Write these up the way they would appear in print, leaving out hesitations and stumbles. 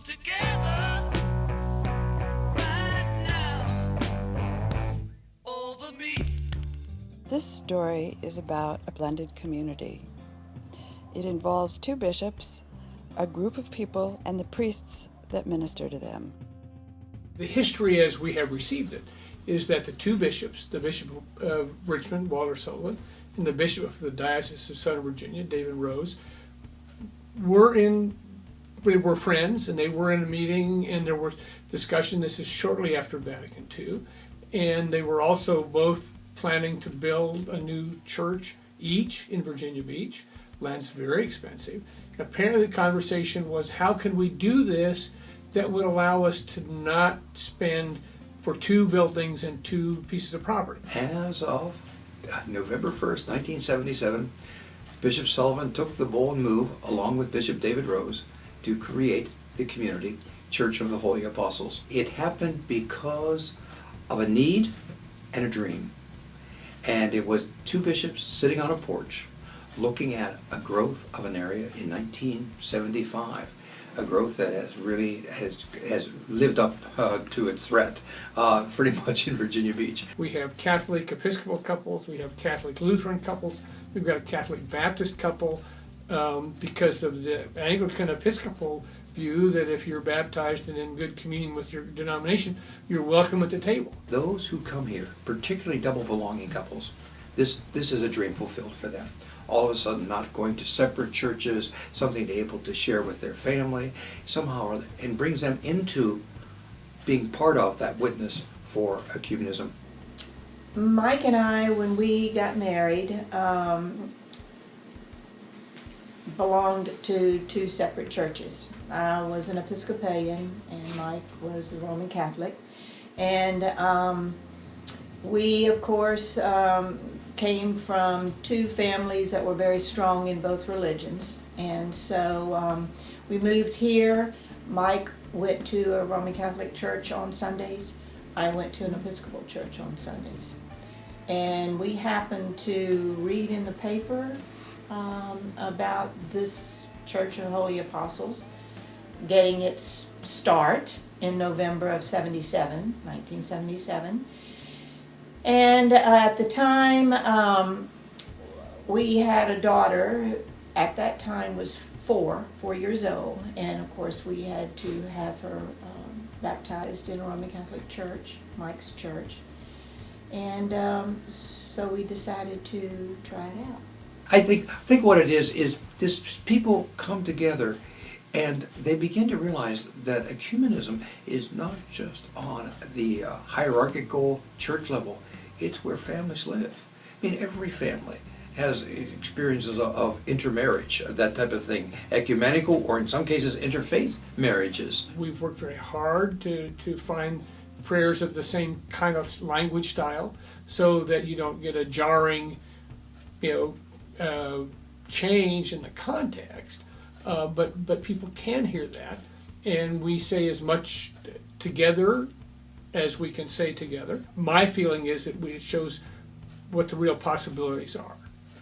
together right now over me. This story is about a blended community. It involves two bishops, a group of people, and the priests that minister to them. The history as we have received it is that the two bishops, the Bishop of Richmond, Walter Sullivan, and the Bishop of the Diocese of Southern Virginia, David Rose, we were friends, and they were in a meeting, and there was discussion. This is shortly after Vatican II, and they were also both planning to build a new church each in Virginia Beach. Land's very expensive. Apparently the conversation was, how can we do this that would allow us to not spend for two buildings and two pieces of property? As of November 1st, 1977, Bishop Sullivan took the bold move, along with Bishop David Rose, to create the community Church of the Holy Apostles. It happened because of a need and a dream. And it was two bishops sitting on a porch looking at a growth of an area in 1975, a growth that has lived up to its threat pretty much in Virginia Beach. We have Catholic Episcopal couples, we have Catholic Lutheran couples, we've got a Catholic Baptist couple, because of the Anglican Episcopal view that if you're baptized and in good communion with your denomination, you're welcome at the table. Those who come here, particularly double belonging couples, this is a dream fulfilled for them. All of a sudden not going to separate churches, something they're able to share with their family, somehow, and brings them into being part of that witness for ecumenism. Mike and I, when we got married, belonged to two separate churches. I was an Episcopalian and Mike was a Roman Catholic. And we, of course, came from two families that were very strong in both religions. And so we moved here. Mike went to a Roman Catholic church on Sundays. I went to an Episcopal church on Sundays. And we happened to read in the paper about this Church of the Holy Apostles getting its start in November of 1977. And at the time, we had a daughter who at that time was 4 years old, and of course we had to have her baptized in a Roman Catholic church, Mike's church, and so we decided to try it out. I think what it is this people come together and they begin to realize that ecumenism is not just on the hierarchical church level, it's where families live. I mean, every family has experiences of intermarriage, that type of thing, ecumenical or in some cases interfaith marriages. We've worked very hard to find prayers of the same kind of language style so that you don't get a jarring, change in the context, but people can hear that, and we say as much together as we can say together. My feeling is that it shows what the real possibilities are.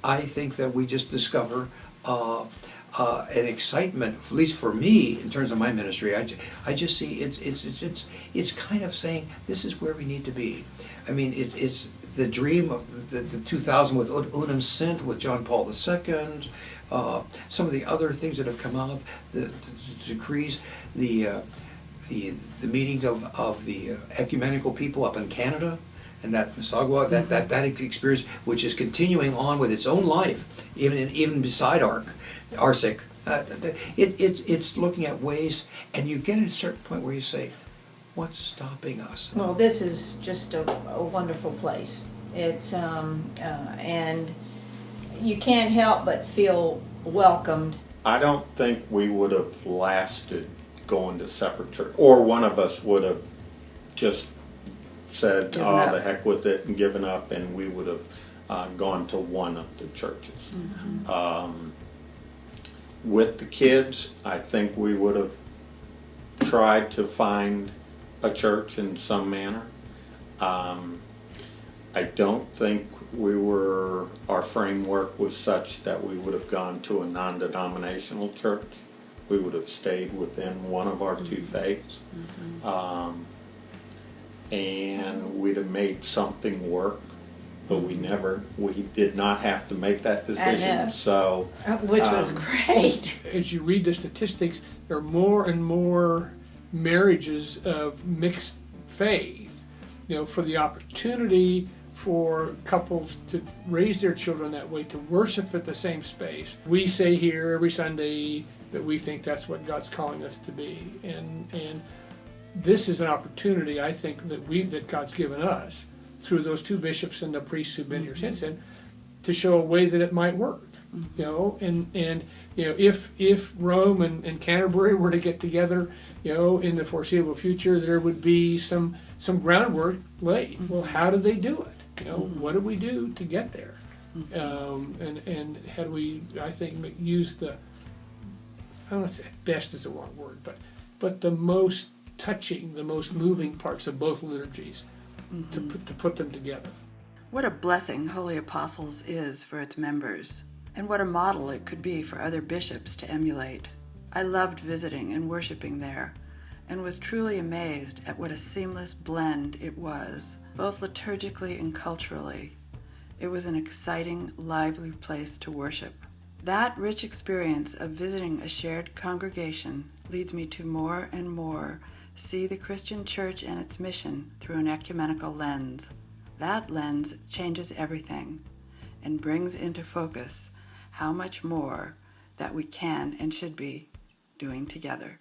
I think that we just discover an excitement, at least for me, in terms of my ministry. I just see it's kind of saying this is where we need to be. I mean, it's the dream of the 2000 with Unum Sint, with John Paul II, some of the other things that have come out, the decrees, the meetings of the ecumenical people up in Canada, and that Mississauga, that experience, which is continuing on with its own life, even beside ARSIC. It's looking at ways, and you get at a certain point where you say, what's stopping us? Well, this is just a wonderful place. It's and you can't help but feel welcomed. I don't think we would have lasted going to separate church, or one of us would have just said, the heck with it, and given up, and we would have gone to one of the churches. Mm-hmm. With the kids, I think we would have tried to find a church in some manner. I don't think our framework was such that we would have gone to a non-denominational church. we would have stayed within one of our two faiths. And we'd have made something work, but we did not have to make that decision. So, Which was great. As you read the statistics, there are more and more marriages of mixed faith, for the opportunity for couples to raise their children that way, to worship at the same space. We say here every Sunday that we think that's what God's calling us to be, and this is an opportunity, I think, that God's given us through those two bishops and the priests who've been here since then, to show a way that it might work. If Rome and Canterbury were to get together, in the foreseeable future, there would be some groundwork laid. Well, how do they do it? What do we do to get there? And had we, I think, used I don't want to say best is the wrong word, but the most touching, the most moving parts of both liturgies to put them together. What a blessing Holy Apostles is for its members, and what a model it could be for other bishops to emulate. I loved visiting and worshiping there, and was truly amazed at what a seamless blend it was, both liturgically and culturally. It was an exciting, lively place to worship. That rich experience of visiting a shared congregation leads me to more and more see the Christian Church and its mission through an ecumenical lens. That lens changes everything and brings into focus how much more that we can and should be doing together.